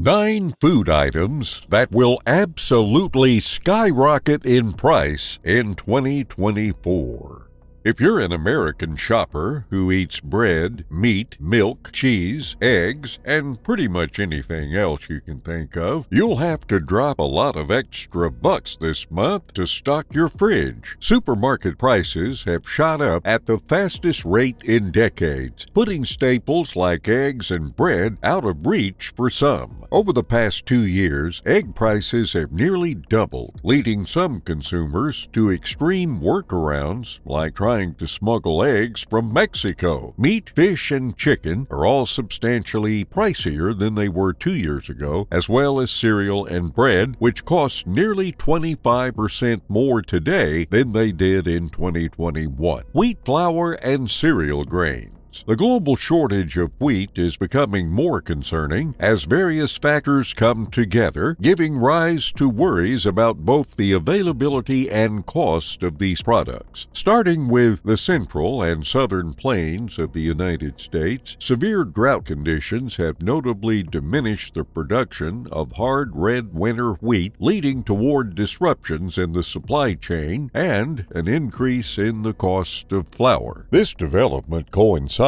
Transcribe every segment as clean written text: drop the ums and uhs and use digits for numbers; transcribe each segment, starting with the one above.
9 food items that will absolutely skyrocket in price in 2024. If you're an American shopper who eats bread, meat, milk, cheese, eggs, and pretty much anything else you can think of, you'll have to drop a lot of extra bucks this month to stock your fridge. Supermarket prices have shot up at the fastest rate in decades, putting staples like eggs and bread out of reach for some. Over the past 2 years, egg prices have nearly doubled, leading some consumers to extreme workarounds like trying to smuggle eggs from Mexico. Meat, fish, and chicken are all substantially pricier than they were 2 years ago, as well as cereal and bread, which cost nearly 25% more today than they did in 2021. Wheat, flour, and cereal grains. The global shortage of wheat is becoming more concerning as various factors come together, giving rise to worries about both the availability and cost of these products. Starting with the central and southern plains of the United States, severe drought conditions have notably diminished the production of hard red winter wheat, leading toward disruptions in the supply chain and an increase in the cost of flour. This development coincides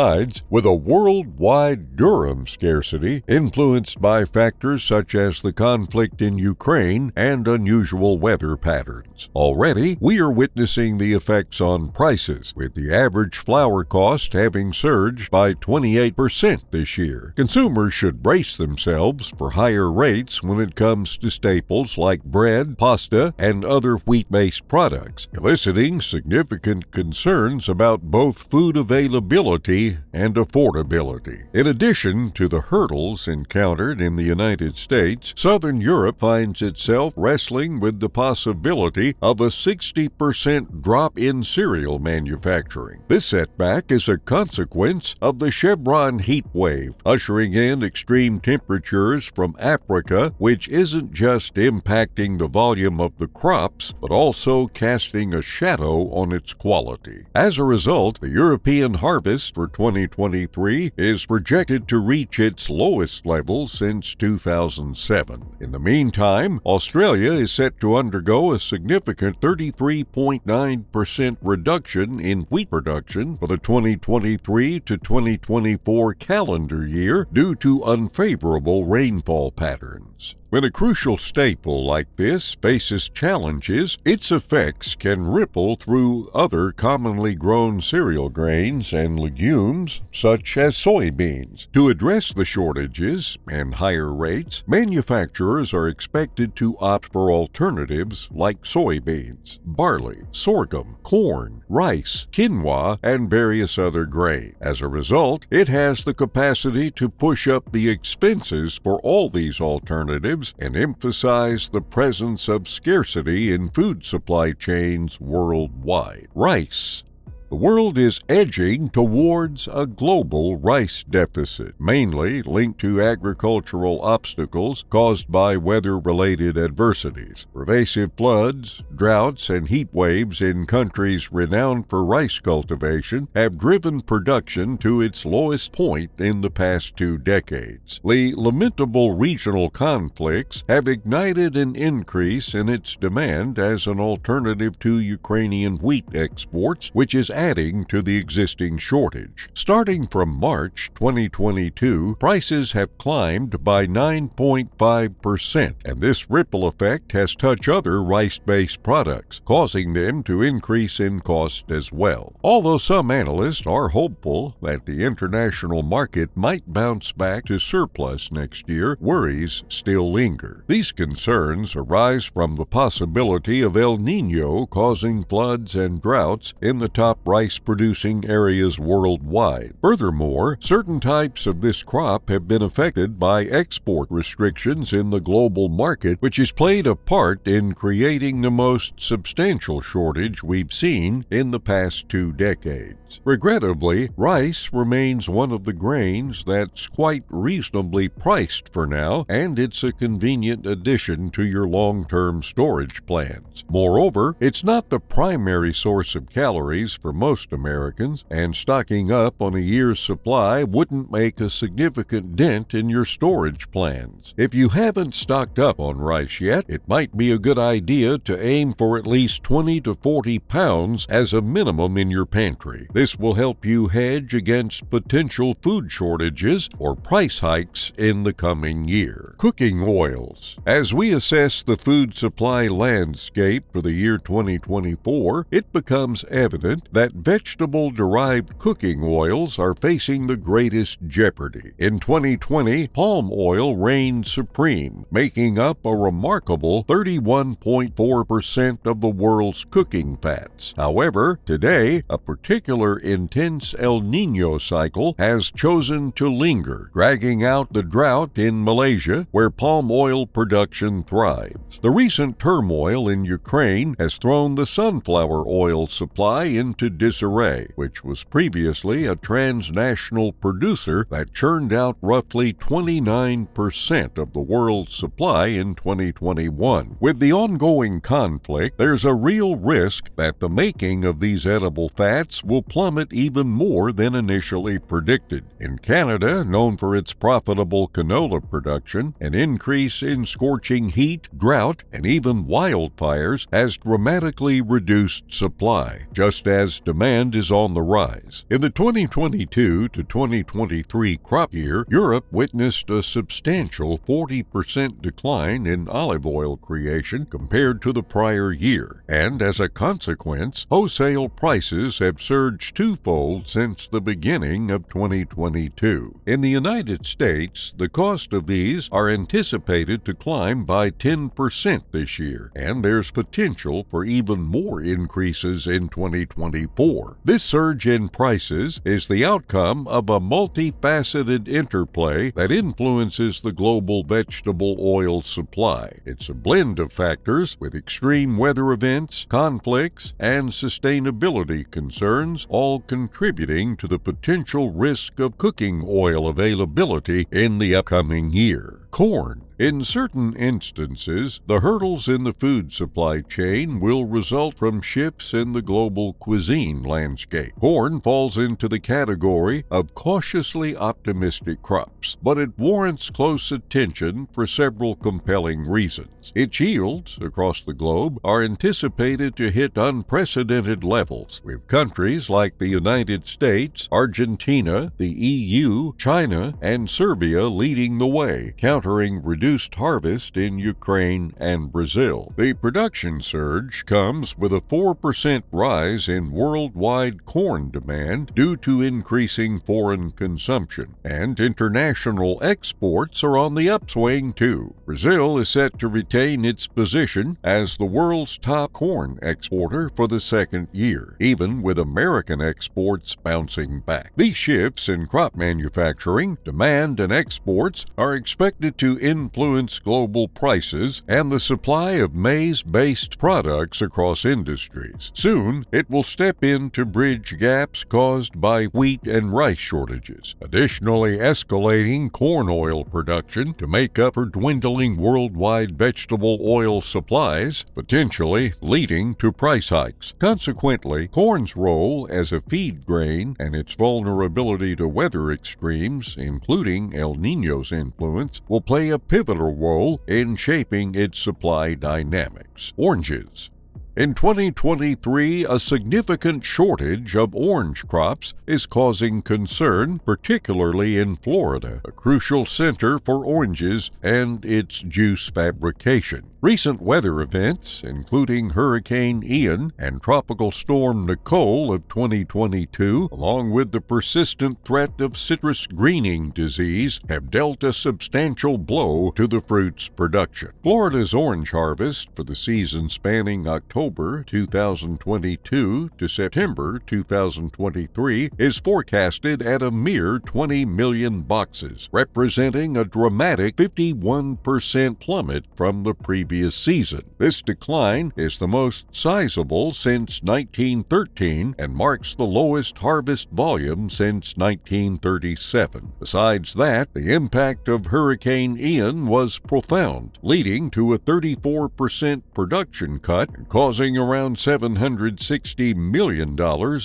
with a worldwide durum scarcity influenced by factors such as the conflict in Ukraine and unusual weather patterns. Already, we are witnessing the effects on prices, with the average flour cost having surged by 28% this year. Consumers should brace themselves for higher rates when it comes to staples like bread, pasta, and other wheat-based products, eliciting significant concerns about both food availability and affordability. In addition to the hurdles encountered in the United States, Southern Europe finds itself wrestling with the possibility of a 60% drop in cereal manufacturing. This setback is a consequence of the Chevron heat wave, ushering in extreme temperatures from Africa, which isn't just impacting the volume of the crops, but also casting a shadow on its quality. As a result, the European harvest for 2023 is projected to reach its lowest level since 2007. In the meantime, Australia is set to undergo a significant 33.9% reduction in wheat production for the 2023 to 2024 calendar year due to unfavorable rainfall patterns. When a crucial staple like this faces challenges, its effects can ripple through other commonly grown cereal grains and legumes, such as soybeans. To address the shortages and higher rates, manufacturers are expected to opt for alternatives like soybeans, barley, sorghum, corn, rice, quinoa, and various other grains. As a result, it has the capacity to push up the expenses for all these alternatives and emphasize the presence of scarcity in food supply chains worldwide. Rice. The world is edging towards a global rice deficit, mainly linked to agricultural obstacles caused by weather-related adversities. Pervasive floods, droughts, and heat waves in countries renowned for rice cultivation have driven production to its lowest point in the past 2 decades. The lamentable regional conflicts have ignited an increase in its demand as an alternative to Ukrainian wheat exports, which is adding to the existing shortage. Starting from March 2022, prices have climbed by 9.5%, and this ripple effect has touched other rice-based products, causing them to increase in cost as well. Although some analysts are hopeful that the international market might bounce back to surplus next year, worries still linger. These concerns arise from the possibility of El Niño causing floods and droughts in the top rice-producing areas worldwide. Furthermore, certain types of this crop have been affected by export restrictions in the global market, which has played a part in creating the most substantial shortage we've seen in the past 2 decades. Regrettably, rice remains one of the grains that's quite reasonably priced for now, and it's a convenient addition to your long-term storage plans. Moreover, it's not the primary source of calories for most Americans, and stocking up on a year's supply wouldn't make a significant dent in your storage plans. If you haven't stocked up on rice yet, it might be a good idea to aim for at least 20 to 40 pounds as a minimum in your pantry. This will help you hedge against potential food shortages or price hikes in the coming year. Cooking oils. As we assess the food supply landscape for the year 2024, it becomes evident that vegetable-derived cooking oils are facing the greatest jeopardy. In 2020, palm oil reigned supreme, making up a remarkable 31.4% of the world's cooking fats. However, today, a particular intense El Niño cycle has chosen to linger, dragging out the drought in Malaysia, where palm oil production thrives. The recent turmoil in Ukraine has thrown the sunflower oil supply into disarray, which was previously a transnational producer that churned out roughly 29% of the world's supply in 2021. With the ongoing conflict, there's a real risk that the making of these edible fats will plummet even more than initially predicted. In Canada, known for its profitable canola production, an increase in scorching heat, drought, and even wildfires has dramatically reduced supply, just as demand is on the rise. In the 2022 to 2023 crop year, Europe witnessed a substantial 40% decline in olive oil creation compared to the prior year, and as a consequence, wholesale prices have surged twofold since the beginning of 2022. In the United States, the cost of these are anticipated to climb by 10% this year, and there's potential for even more increases in 2024. This surge in prices is the outcome of a multifaceted interplay that influences the global vegetable oil supply. It's a blend of factors with extreme weather events, conflicts, and sustainability concerns, all contributing to the potential risk of cooking oil availability in the upcoming year. Corn. In certain instances, the hurdles in the food supply chain will result from shifts in the global cuisine landscape. Corn falls into the category of cautiously optimistic crops, but it warrants close attention for several compelling reasons. Its yields across the globe are anticipated to hit unprecedented levels, with countries like the United States, Argentina, the EU, China, and Serbia leading the way, countering reduced harvest in Ukraine and Brazil. The production surge comes with a 4% rise in worldwide corn demand due to increasing foreign consumption, and international exports are on the upswing too. Brazil is set to retain its position as the world's top corn exporter for the second year, even with American exports bouncing back. These shifts in crop manufacturing, demand, and exports are expected to influence global prices and the supply of maize-based products across industries. Soon, it will step in to bridge gaps caused by wheat and rice shortages, additionally escalating corn oil production to make up for dwindling worldwide vegetable oil supplies, potentially leading to price hikes. Consequently, corn's role as a feed grain and its vulnerability to weather extremes, including El Niño's influence, will play a pivotal role in shaping its supply dynamics. Oranges. In 2023, a significant shortage of orange crops is causing concern, particularly in Florida, a crucial center for oranges and its juice fabrication. Recent weather events, including Hurricane Ian and Tropical Storm Nicole of 2022, along with the persistent threat of citrus greening disease, have dealt a substantial blow to the fruit's production. Florida's orange harvest for the season spanning October 2022 to September 2023 is forecasted at a mere 20 million boxes, representing a dramatic 51% plummet from the previous previous season. This decline is the most sizable since 1913 and marks the lowest harvest volume since 1937. Besides that, the impact of Hurricane Ian was profound, leading to a 34% production cut and causing around $760 million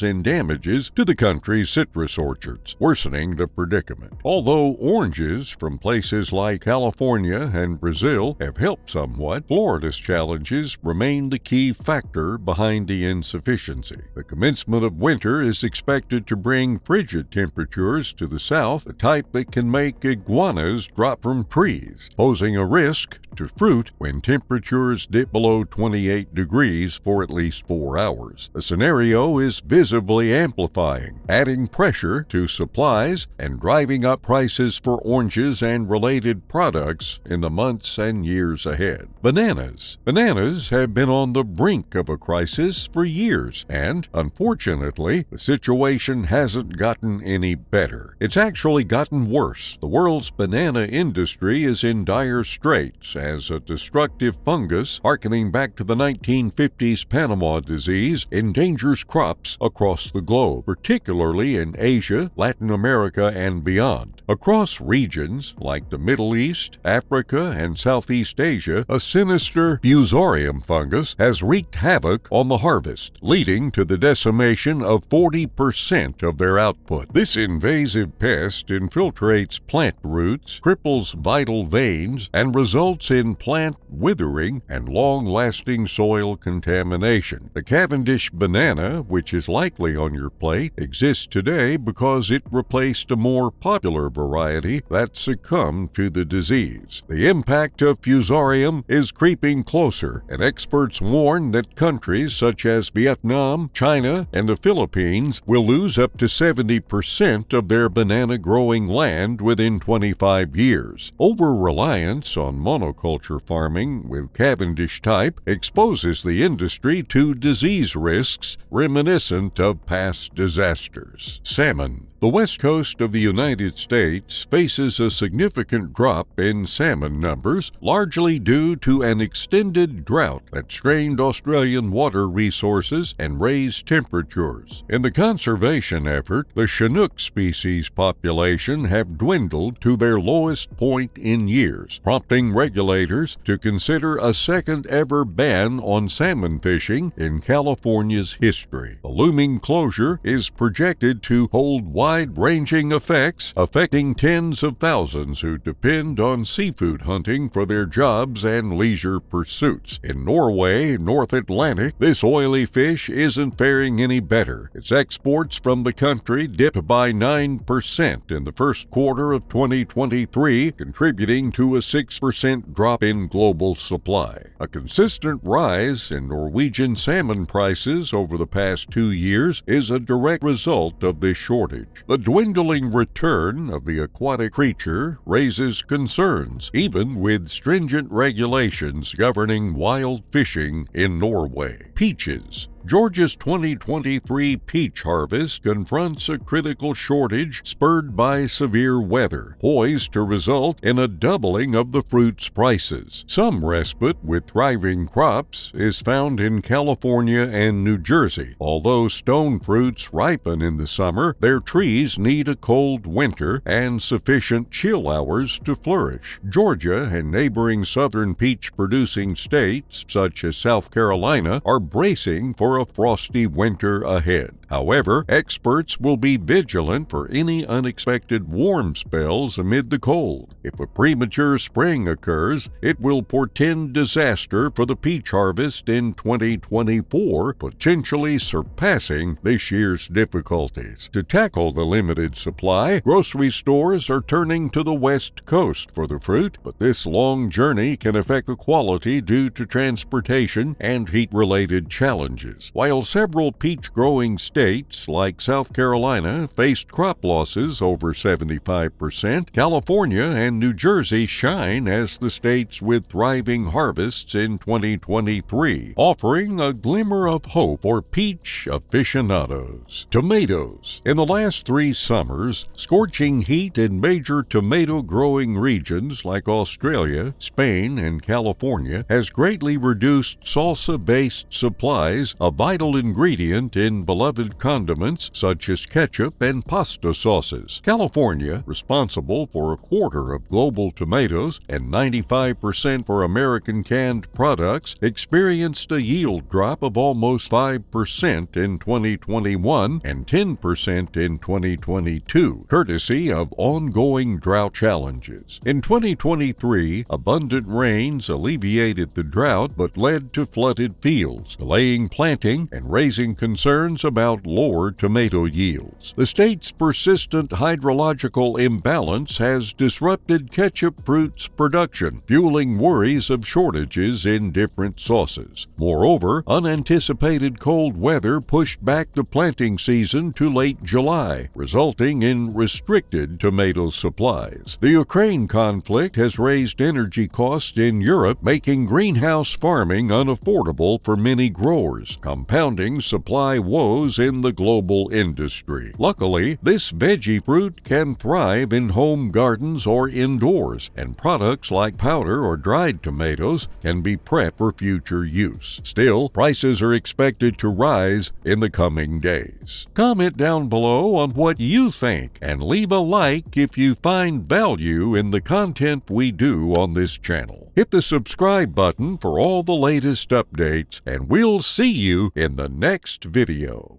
in damages to the country's citrus orchards, worsening the predicament. Although oranges from places like California and Brazil have helped somewhat, Florida's challenges remain the key factor behind the insufficiency. The commencement of winter is expected to bring frigid temperatures to the south, a type that can make iguanas drop from trees, posing a risk to fruit when temperatures dip below 28 degrees for at least 4 hours. The scenario is visibly amplifying, adding pressure to supplies and driving up prices for oranges and related products in the months and years ahead. Bananas. Bananas have been on the brink of a crisis for years, and unfortunately, the situation hasn't gotten any better. It's actually gotten worse. The world's banana industry is in dire straits as a destructive fungus, harkening back to the 1950s Panama disease, endangers crops across the globe, particularly in Asia, Latin America, and beyond. Across regions like the Middle East, Africa, and Southeast Asia, a sinister fusarium fungus has wreaked havoc on the harvest, leading to the decimation of 40% of their output. This invasive pest infiltrates plant roots, cripples vital veins, and results in plant withering and long-lasting soil contamination. The Cavendish banana, which is likely on your plate, exists today because it replaced a more popular variety that succumbed to the disease. The impact of fusarium is creeping closer, and experts warn that countries such as Vietnam, China, and the Philippines will lose up to 70% of their banana-growing land within 25 years. Over-reliance on monoculture farming with Cavendish type exposes the industry to disease risks reminiscent of past disasters. Salmon. The west coast of the United States faces a significant drop in salmon numbers, largely due to an extended drought that strained Australian water resources and raised temperatures. In the conservation effort, the Chinook species population have dwindled to their lowest point in years, prompting regulators to consider a second-ever ban on salmon fishing in California's history. The looming closure is projected to hold wide-ranging effects, affecting tens of thousands who depend on seafood hunting for their jobs and leisure pursuits. In Norway, North Atlantic, this oily fish isn't faring any better. Its exports from the country dipped by 9% in the first quarter of 2023, contributing to a 6% drop in global supply. A consistent rise in Norwegian salmon prices over the past 2 years is a direct result of this shortage. The dwindling return of the aquatic creature raises concerns, even with stringent regulations governing wild fishing in Norway. Peaches. Georgia's 2023 peach harvest confronts a critical shortage spurred by severe weather, poised to result in a doubling of the fruit's prices. Some respite with thriving crops is found in California and New Jersey. Although stone fruits ripen in the summer, their trees need a cold winter and sufficient chill hours to flourish. Georgia and neighboring southern peach-producing states, such as South Carolina, are bracing for a frosty winter ahead. However, experts will be vigilant for any unexpected warm spells amid the cold. If a premature spring occurs, it will portend disaster for the peach harvest in 2024, potentially surpassing this year's difficulties. To tackle the limited supply, grocery stores are turning to the West Coast for the fruit, but this long journey can affect the quality due to transportation and heat-related challenges. While several peach-growing states states like South Carolina faced crop losses over 75%, California and New Jersey shine as the states with thriving harvests in 2023, offering a glimmer of hope for peach aficionados. Tomatoes. In the last 3 summers, scorching heat in major tomato-growing regions like Australia, Spain, and California has greatly reduced salsa-based supplies, a vital ingredient in beloved condiments such as ketchup and pasta sauces. California, responsible for 1/4 of global tomatoes and 95% for American canned products, experienced a yield drop of almost 5% in 2021 and 10% in 2022, courtesy of ongoing drought challenges. In 2023, abundant rains alleviated the drought but led to flooded fields, delaying planting and raising concerns about lower tomato yields. The state's persistent hydrological imbalance has disrupted ketchup fruit's production, fueling worries of shortages in different sauces. Moreover, unanticipated cold weather pushed back the planting season to late July, resulting in restricted tomato supplies. The Ukraine conflict has raised energy costs in Europe, making greenhouse farming unaffordable for many growers, compounding supply woes in the global industry. Luckily, this veggie fruit can thrive in home gardens or indoors, and products like powder or dried tomatoes can be prepped for future use. Still, prices are expected to rise in the coming days. Comment down below on what you think and leave a like if you find value in the content we do on this channel. Hit the subscribe button for all the latest updates, and we'll see you in the next video.